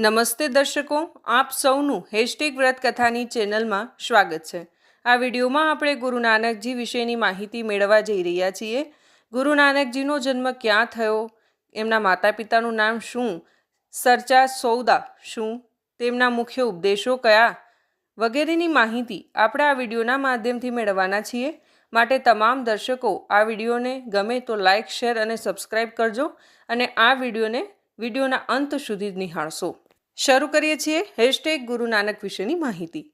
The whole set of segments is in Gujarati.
નમસ્તે દર્શકો, આપ સૌનું હેશટેગ વ્રત કથાની ચેનલમાં સ્વાગત છે। આ વિડીયોમાં આપણે ગુરુ નાનકજી વિશેની માહિતી મેળવવા જઈ રહ્યા છીએ। ગુરુ નાનકજીનો જન્મ ક્યાં થયો, એમના માતા પિતાનું નામ શું, સરચા સૌદા શું, તેમના મુખ્ય ઉપદેશો કયા વગેરેની માહિતી આપણે આ વિડીયોના માધ્યમથી મેળવવાના છીએ। માટે તમામ દર્શકો આ વિડીયોને ગમે તો લાઇક, શેર અને સબસ્ક્રાઈબ કરજો અને આ વિડીયોના અંત સુધી નિહાળશો। શરૂ કરીએ છીએ હેશટેગ ગુરુ નાનક વિશેની માહિતી।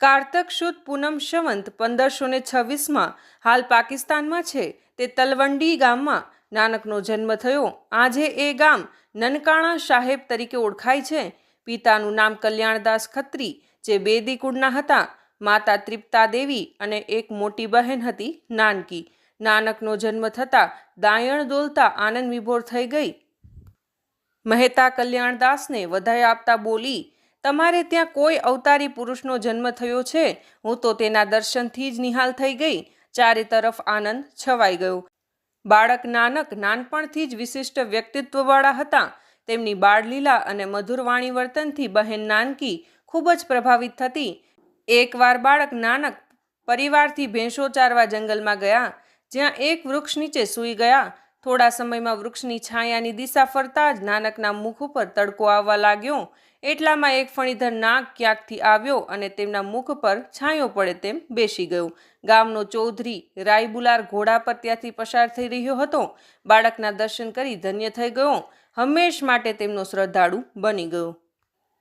કારતક સુદ પૂનમ સંવંત 1526માં હાલ પાકિસ્તાનમાં છે તે તલવંડી ગામમાં નાનકનો જન્મ થયો। આજે એ ગામ નનકાણા સાહેબ તરીકે ઓળખાય છે। પિતાનું નામ કલ્યાણદાસ ખત્રી, જે બેદી કુળના હતા। માતા ત્રિપ્તા દેવી અને એક મોટી બહેન હતી નાનકી। નાનકનો જન્મ થતાં દાયણ દોલતા આનંદ વિભોર થઈ ગઈ। મહેતા કલ્યાણદાસને વધાઈ આપતા બોલી, તમારે ત્યાં કોઈ અવતારી પુરુષનો જન્મ થયો છે, હું તો તેના દર્શનથી જ નિહાલ થઈ ગઈ। ચારે તરફ આનંદ છવાઈ ગયો। બાળક નાનક નાનપણથી જ વિશિષ્ટ વ્યક્તિત્વવાળા હતા। તેમની બાળલીલા અને મધુર વાણી વર્તનથી બહેન નાનકી ખૂબ જ પ્રભાવિત થતી। એકવાર બાળક નાનક પરિવારથી ભેંસો ચારવા જંગલમાં ગયા, જ્યાં એક વૃક્ષ નીચે સૂઈ ગયા। થોડા સમયમાં વૃક્ષની છાયાની દિશા ફરતા જ નાનકના મુખ ઉપર તડકો આવવા લાગ્યો। એટલામાં એક ફણીધર નાગ ક્યાંકથી આવ્યો અને તેમના મુખ પર છાંયો પડે તેમ બેસી ગયો। ગામનો ચૌધરી રાયબુલાર ઘોડા પર ત્યાંથી પસાર થઈ રહ્યો હતો। બાળકના દર્શન કરી ધન્ય થઈ ગયો। હંમેશ માટે તેમનો શ્રદ્ધાળુ બની ગયો।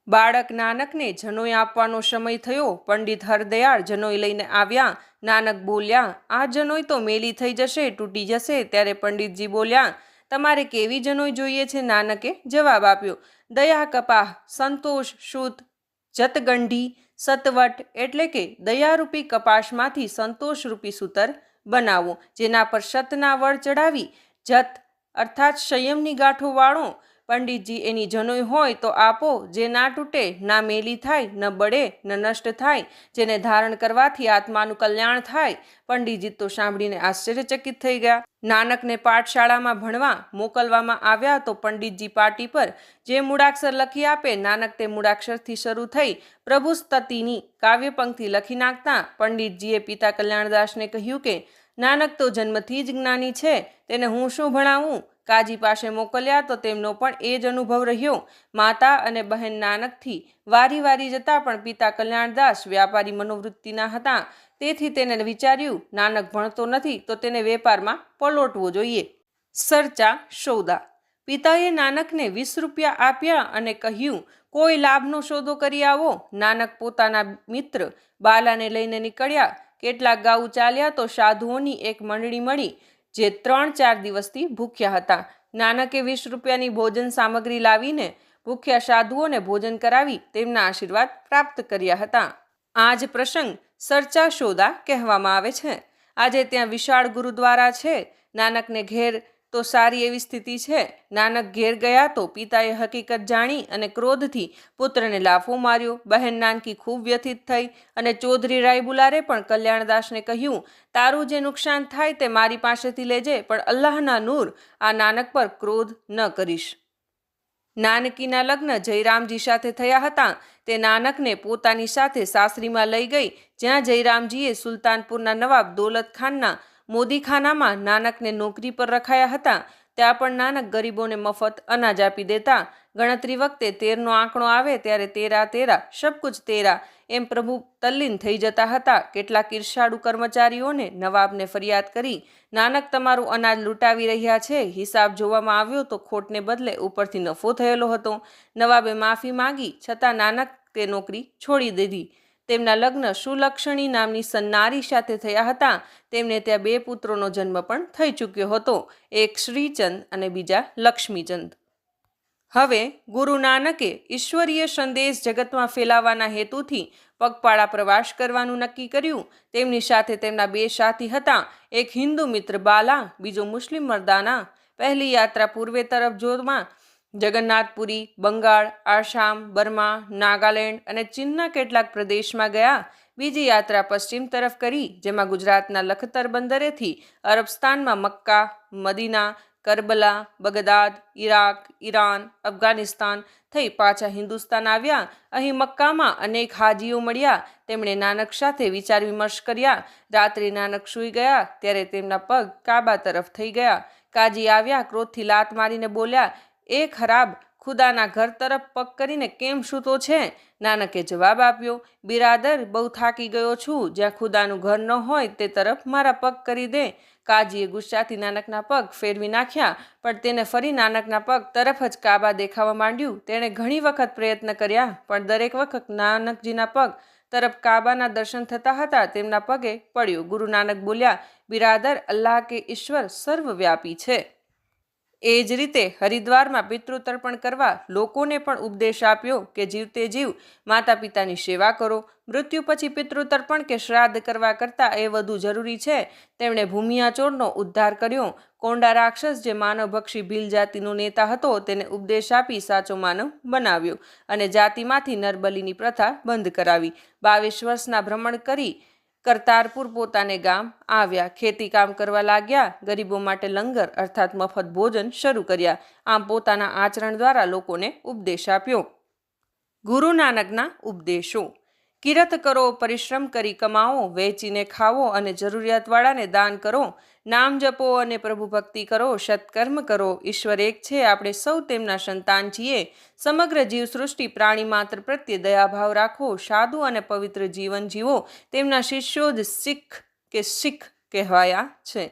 બાળક નાનકને જનોઈ આપવાનો સમય થયો। પંડિત હરદયાળ જનોઈ લઈને આવ્યા। નાનક બોલ્યા, આ જનોઈ તો મેલી થઈ જશે, તૂટી જશે। ત્યારે પંડિતજી બોલ્યા, તમારે કેવી જનોઈ જોઈએ છે? નાનકે જવાબ આપ્યો, દયા કપાહ, સંતોષ સૂત, જતગંઢી, સતવટ એટલે કે દયારૂપી કપાસમાંથી સંતોષરૂપી સૂતર બનાવો, જેના પર સતના વળ ચડાવી જત અર્થાત સંયમની ગાંઠો વાળો। પંડિતજી, એની જનોઈ હોય તો આપો, જે ના તૂટે, ના મેલી થાય, ન બળે, ન નષ્ટ થાય, જેને ધારણ કરવાથી આત્માનું કલ્યાણ થાય। પંડિતજી તો સાંભળીને આશ્ચર્યચકિત થઈ ગયા। નાનકને પાઠશાળામાં ભણવા મોકલવામાં આવ્યા તો પંડિતજી પાટી પર જે મૂળાક્ષર લખી આપે, નાનક તે મૂળાક્ષરથી શરૂ થઈ પ્રભુસ્તુતિની કાવ્યપંક્તિ લખી નાખતા। પંડિતજીએ પિતા કલ્યાણદાસને કહ્યું કે નાનક તો જન્મથી જ જ્ઞાની છે, તેને હું શું ભણાવું? કાજી પાસે મોકલ્યા તો તેમનો પણ એ જ અનુભવ રહ્યો। માતા અને બહેન નાનકથી વારી વારી જતા પણ પિતા કલ્યાણદાસ વ્યાપારી મનોવૃત્તિના હતા। તેથી તેને વિચાર્યું, નાનક ભણતો નથી તો તેને વેપારમાં પલોટવો જોઈએ। સરચા સૌદા। પિતાએ નાનકને 20 રૂપિયા આપ્યા અને કહ્યું, કોઈ લાભનો સોદો કરી આવો। નાનક પોતાના મિત્ર બાલાને લઈને નીકળ્યા। કેટલાક ગાઉ ચાલ્યા તો સાધુઓની એક મંડળી મળી, જે 3-4 દિવસથી ભૂખ્યા હતા। નાનકે 20 રૂપિયાની ભોજન સામગ્રી લાવીને ભૂખ્યા સાધુઓને ભોજન કરાવી તેમના આશીર્વાદ પ્રાપ્ત કર્યા હતા। આ જ પ્રસંગ સરચા સૌદા કહેવામાં આવે છે। આજે ત્યાં વિશાળ ગુરુદ્વારા છે। નાનકને ઘેર તો સારી એવી સ્થિતિ છે। નાનક ઘેર ગયા તો પિતાએ હકીકત જાણી અને ક્રોધથી પુત્રને લાફો માર્યો। બહેન નાનકી ખૂબ વ્યથિત થઈ અને ચૌધરી રાયબુલારે પણ કલ્યાણદાસને કહ્યું, તારું જે નુકસાન થાય તે મારી પાસેથી લેજે, પણ અલ્લાહના નૂર, આ નાનક પર ક્રોધ ન કરીશ। નાનકીના લગ્ન જયરામજી સાથે થયા હતા। તે નાનકને પોતાની સાથે સાસરીમાં લઈ ગઈ, જ્યાં જયરામજીએ સુલતાનપુરના નવાબ દૌલત ખાનના મોદીખાનામાં નાનકને નોકરી પર રખાયા હતા। ત્યાં પણ નાનક ગરીબોને મફત અનાજ આપી દેતા। ગણતરી વખતે 13નો આંકડો આવે ત્યારે 13 સબ કુછ તેરા એમ પ્રભુ તલ્લીન થઈ જતા હતા। કેટલાક ઈર્ષાળુ કર્મચારીઓને નવાબને ફરિયાદ કરી, નાનક તમારું અનાજ લૂંટાવી રહ્યા છે। હિસાબ જોવામાં આવ્યો તો ખોટને બદલે ઉપરથી નફો થયેલો હતો। નવાબે માફી માંગી, છતાં નાનક તે નોકરી છોડી દીધી। તેમના લગ્ન સુલક્ષણી નામની સન્નારી સાથે થયા હતા। તેમને ત્યાં 2 પુત્રોનો જન્મ પણ થઈ ચૂક્યો હતો, એક શ્રીચંદ અને બીજા લક્ષ્મીચંદ। હવે ગુરુ નાનકે ઈશ્વરીય સંદેશ જગતમાં ફેલાવવાના હેતુથી પગપાળા પ્રવાસ કરવાનું નક્કી કર્યું। તેમની સાથે તેમના 2 સાથી હતા, એક હિન્દુ મિત્ર બાલા, બીજો મુસ્લિમ મર્દાના। પહેલી યાત્રા પૂર્વે તરફ જોવામાં જગન્નાથપુરી, બંગાળ, આસામ, બર્મા, નાગાલેન્ડ અને ચીનના કેટલાક પ્રદેશમાં ગયા। બીજી યાત્રા પશ્ચિમ તરફ કરી, જેમાં ગુજરાતના લખતર બંદરેથી અરબસ્તાનમાં Mecca, Medina, Karbala, Baghdad, Iraq, Iran, Afghanistan થઈ પાછા હિન્દુસ્તાન આવ્યા. અહીં મક્કામાં અનેક હાજીઓ મળ્યા. તેમણે નાનક સાથે વિચાર વિમર્શ કર્યા. રાત્રે નાનક સૂઈ ગયા ત્યારે તેમના પગ કાબા તરફ થઈ ગયા. કાજી આવ્યા, ક્રોધથી લાત મારીને બોલ્યા, એ ખરાબ, ખુદાના ઘર તરફ પગ કરીને કેમ સૂતો છે? નાનકે જવાબ આપ્યો, બિરાદર, બહુ થાકી ગયો છું. જ્યાં ખુદાનું ઘર ન હોય તે તરફ મારા પગ કરી દે. કાજીએ ગુસ્સાથી નાનકના પગ ફેરવી નાખ્યા, પણ તેને ફરી નાનકના પગ તરફ જ કાબા દેખાવા માંડ્યું. તેણે ઘણી વખત પ્રયત્ન કર્યા, પણ દરેક વખત નાનકજીના પગ તરફ કાબાના દર્શન થતા હતા તેમના પગે પડ્યો. ગુરુ નાનક બોલ્યા, બિરાદર, અલ્લાહ કે ઈશ્વર સર્વવ્યાપી છે. એ જ રીતે હરિદ્વારમાં પિતૃતર્પણ કરવા લોકોને પણ ઉપદેશ આપ્યો કે જીવતે જીવ માતા પિતાની સેવા કરો. મૃત્યુ પછી પિતૃતર્પણ કે શ્રાદ્ધ કરવા કરતાં એ વધુ જરૂરી છે. તેમણે ભૂમિયાચોરનો ઉદ્ધાર કર્યો. કોંડા રાક્ષસ, જે માનવભક્ષી ભીલ જાતિનો નેતા હતો, તેને ઉપદેશ આપી સાચો માનવ બનાવ્યો અને જાતિમાંથી નરબલીની પ્રથા બંધ કરાવી. 22 વર્ષના ભ્રમણ કરી કરતારપુર પોતાને ગામ આવ્યા. ખેતી કામ કરવા લાગ્યા. ગરીબો માટે લંગર અર્થાત મફત ભોજન શરૂ કર્યા. આમ પોતાના આચરણ દ્વારા લોકોને ઉપદેશ આપ્યો. ગુરુ નાનકના ઉપદેશો: કિરત કરો, પરિશ્રમ કરી કમાવો, વહેંચીને ખાવો અને જરૂરિયાતવાળાને દાન કરો. નામ જપો અને પ્રભુ ભક્તિ કરો. સત્કર્મ કરો. ઈશ્વર એક છે, આપણે સૌ તેમના સંતાન છીએ. સમગ્ર જીવસૃષ્ટિ પ્રાણી માત્ર પ્રત્યે દયાભાવ રાખો. સાદું અને પવિત્ર જીવન જીવો. તેમના શિષ્યો જ શીખ કહેવાયા છે.